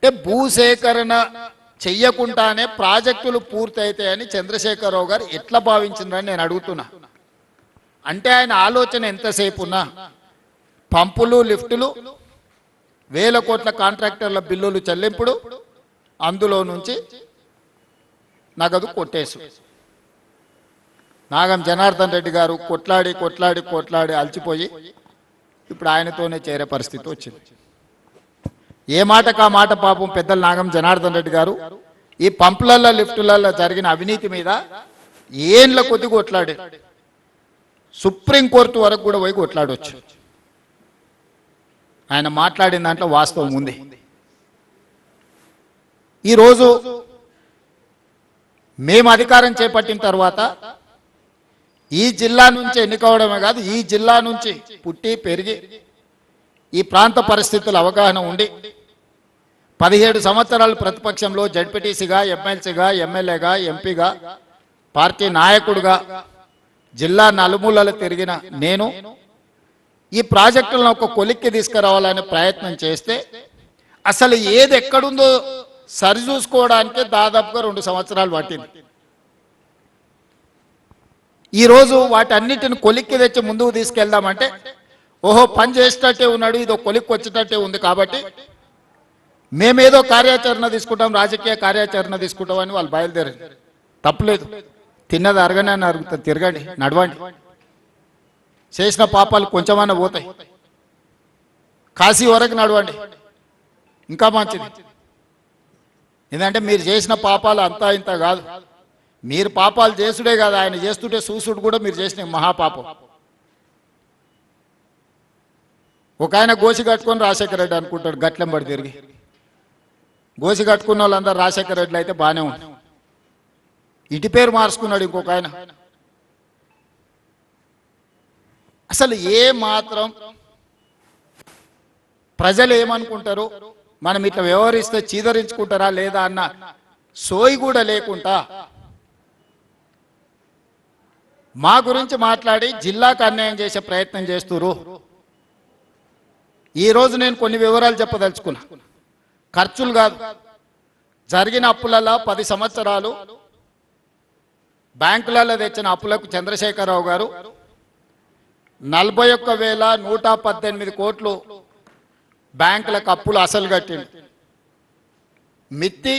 అంటే భూసేకరణ చెయ్యకుండానే ప్రాజెక్టులు పూర్తయితాయని చంద్రశేఖరరావు గారు ఎట్లా భావించిందని నేను అడుగుతున్నా. అంటే ఆయన ఆలోచన ఎంతసేపు ఉన్నా పంపులు లిఫ్టులు వేల కోట్ల కాంట్రాక్టర్ల బిల్లులు చెల్లింపుడు అందులో నుంచి నగదు కొట్టేసు. నాగం జనార్దన్ రెడ్డి గారు కొట్లాడి కొట్లాడి కొట్లాడి అలసిపోయి ఇప్పుడు ఆయనతోనే చేరే పరిస్థితి వచ్చింది. ఏ మాటకు ఆ మాట పాపం పెద్దలు నాగం జనార్దన్ రెడ్డి గారు ఈ పంపులలో లిఫ్టులలో జరిగిన అవినీతి మీద ఏండ్ల కొద్ది కొట్లాడే సుప్రీంకోర్టు వరకు కూడా పోయి కొట్లాడవచ్చు. ఆయన మాట్లాడిన దాంట్లో వాస్తవం ఉంది. ఈరోజు మేము అధికారం చేపట్టిన తర్వాత ఈ జిల్లా నుంచి ఎన్నికవడమే కాదు, ఈ జిల్లా నుంచి పుట్టి పెరిగి ఈ ప్రాంత పరిస్థితుల అవగాహన ఉండి 17 సంవత్సరాలు ప్రతిపక్షంలో జడ్పీటీసీగా, ఎమ్మెల్సీగా, ఎమ్మెల్యేగా, ఎంపీగా, పార్టీ నాయకుడిగా జిల్లా నలుమూలలు తిరిగిన నేను ఈ ప్రాజెక్టులను ఒక కొలిక్కి తీసుకురావాలనే ప్రయత్నం చేస్తే అసలు ఏది ఎక్కడుందో సరిచూసుకోవడానికి దాదాపుగా 2 సంవత్సరాలు పట్టింది. ఈరోజు వాటన్నిటిని కొలిక్కి తెచ్చి ముందుకు తీసుకెళ్దామంటే ఓహో పని చేసేటట్టే ఉన్నాడు, ఇదో కొలిక్కి వచ్చేటట్టే ఉంది కాబట్టి మేమేదో కార్యాచరణ తీసుకుంటాం, రాజకీయ కార్యాచరణ తీసుకుంటామని వాళ్ళు బయలుదేరారు. తప్పలేదు, తిన్నది అరగనే అరుగుతుంది, తిరగండి, నడవండి, చేసిన పాపాలు కొంచెమన్నా పోతాయి, కాశీ వరకు నడవండి, ఇంకా మంచిది. ఎందుకంటే మీరు చేసిన పాపాలు అంతా ఇంత కాదు, మీరు పాపాలు చేసుడే కాదు, ఆయన చేస్తుంటే చూసుడు కూడా మీరు చేసిన మహాపాపం. ఒక ఆయన గోసి కట్టుకొని రాజశేఖర రెడ్డి అనుకుంటాడు, గట్లెంబడి తిరిగి గోసి కట్టుకున్న వాళ్ళందరూ రాజశేఖర రెడ్డిలు అయితే బాగానే ఉంది. ఇటు పేరు మార్చుకున్నాడు ఇంకొక ఆయన. అసలు ఏ మాత్రం ప్రజలు ఏమనుకుంటారు, మనం ఇట్లా వ్యవహరిస్తే చీదరించుకుంటారా లేదా అన్న సోయి కూడా లేకుండా మా గురించి మాట్లాడి జిల్లాకు అన్యాయం చేసే ప్రయత్నం చేస్తున్నారు. ఈరోజు నేను కొన్ని వివరాలు చెప్పదలుచుకున్నా. ఖర్చులు కాదు, జరిగిన అప్పులలో 10 సంవత్సరాలు బ్యాంకులలో తెచ్చిన అప్పులకు చంద్రశేఖరరావు గారు 41,118 కోట్లు బ్యాంకులకు అప్పులు అసలు కట్టింది. మిత్తి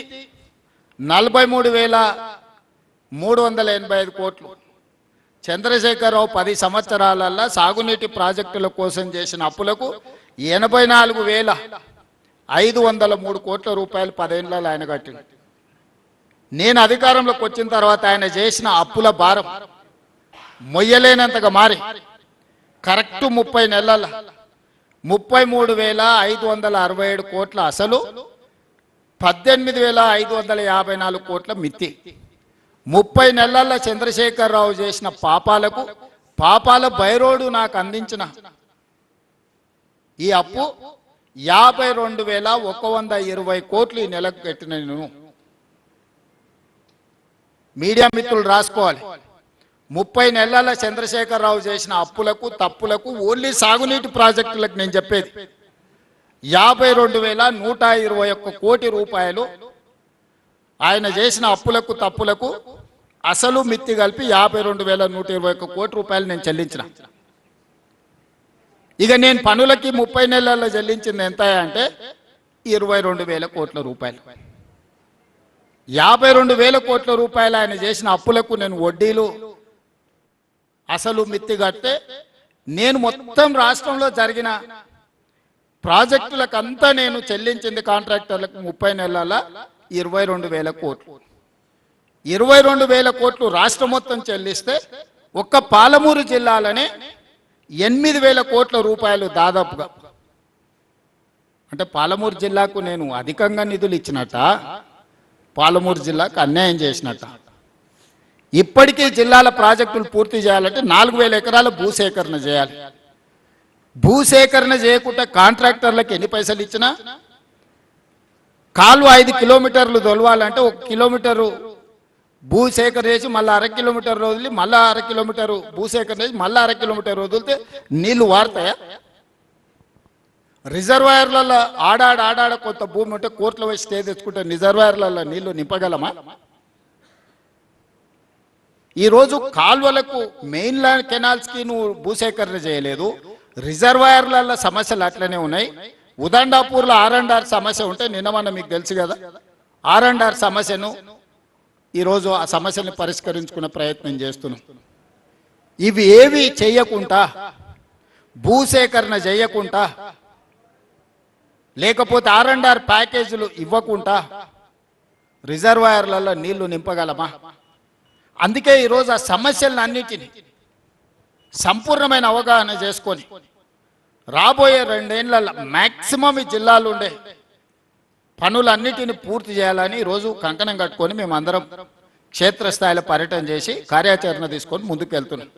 43,385 కోట్లు. చంద్రశేఖరరావు 10 సంవత్సరాలలో సాగునీటి ప్రాజెక్టుల కోసం చేసిన అప్పులకు 84,503 కోట్ల రూపాయలు 10 ఏళ్లలో ఆయన కట్టింది. నేను అధికారంలోకి వచ్చిన తర్వాత ఆయన చేసిన అప్పుల భారం మొయ్యలేనంతగా మారి కరెక్ట్ 30 నెలల 33,567 కోట్ల అసలు, 18,554 కోట్ల మిత్తి. 30 నెలల్లో చంద్రశేఖరరావు చేసిన పాపాలకు పాపాల బైరోడు నాకు అందించిన ఈ అప్పు 52,120 కోట్లు ఈ నెలకు కట్టిన నేను. మీడియా మిత్రులు రాసుకోవాలి, 30 నెలల చంద్రశేఖరరావు చేసిన అప్పులకు తప్పులకు ఓన్లీ సాగునీటి ప్రాజెక్టులకు నేను చెప్పేది 52,121 కోటి రూపాయలు ఆయన చేసిన అప్పులకు తప్పులకు అసలు మిత్తి కలిపి 52,121 కోటి రూపాయలు నేను చెల్లించిన. ఇక నేను పనులకి 30 నెలల్లో చెల్లించింది ఎంత అంటే 22,000 కోట్ల రూపాయలు. 52,000 కోట్ల రూపాయలు ఆయన చేసిన అప్పులకు నేను వడ్డీలు అసలు మిత్తి కడితే నేను మొత్తం రాష్ట్రంలో జరిగిన ప్రాజెక్టులకు అంతా నేను చెల్లించింది కాంట్రాక్టర్లకు 30 నెలల 22,000 కోట్లు. 22,000 కోట్లు రాష్ట్రం మొత్తం చెల్లిస్తే ఒక్క పాలమూరు జిల్లాలోనే 8,000 కోట్ల రూపాయలు దాదాపుగా. అంటే పాలమూరు జిల్లాకు నేను అధికంగా నిధులు ఇచ్చినట్ట, పాలమూరు జిల్లాకు అన్యాయం చేసినట్ట. ఇప్పటికీ జిల్లాల ప్రాజెక్టులు పూర్తి చేయాలంటే 4,000 ఎకరాల భూసేకరణ చేయాలి. భూసేకరణ చేయకుండా కాంట్రాక్టర్లకు ఎన్ని పైసలు ఇచ్చినా, కాలువ 5 కిలోమీటర్లు తొలవాలంటే 1 కిలోమీటరు భూసేకరణ చేసి మళ్ళీ 1/2 కిలోమీటర్ వదిలి మళ్ళీ 1/2 కిలోమీటరు భూసేకరణ చేసి మళ్ళీ 1/2 కిలోమీటర్ వదిలితే నీళ్లు వాడతాయా? రిజర్వాయర్లలో ఆడాడ కొంత భూమి ఉంటే కోర్టులో పోయి స్టే తెచ్చుకుంటే రిజర్వాయర్లలో నీళ్లు నింపగలమా? ఈరోజు కాల్వలకు మెయిన్ ల్యాండ్ కెనాల్స్కి నువ్వు భూసేకరణ చేయలేదు, రిజర్వాయర్లలో సమస్యలు అట్లనే ఉన్నాయి. ఉదండాపూర్లో R&R సమస్య ఉంటే నిన్న మీకు తెలుసు కదా, R&R సమస్యను ఈరోజు ఆ సమస్యని పరిష్కరించుకునే ప్రయత్నం చేస్తున్నాం. ఇవి ఏవి చేయకుండా, భూసేకరణ చేయకుండా, లేకపోతే R&R ప్యాకేజీలు ఇవ్వకుండా రిజర్వాయర్లలో నీళ్లు నింపగలమా? అందుకే ఈరోజు ఆ సమస్యలన్నిటినీ సంపూర్ణమైన అవగాహన చేసుకొని రాబోయే 2 ఏళ్లలో మ్యాక్సిమం ఈ జిల్లాలో ఉండే పనులన్నిటిని పూర్తి చేయాలని ఈరోజు కంకణం కట్టుకొని మేము అందరం క్షేత్రస్థాయిలో పర్యటన చేసి కార్యాచరణ తీసుకొని ముందుకు వెళ్తున్నాం.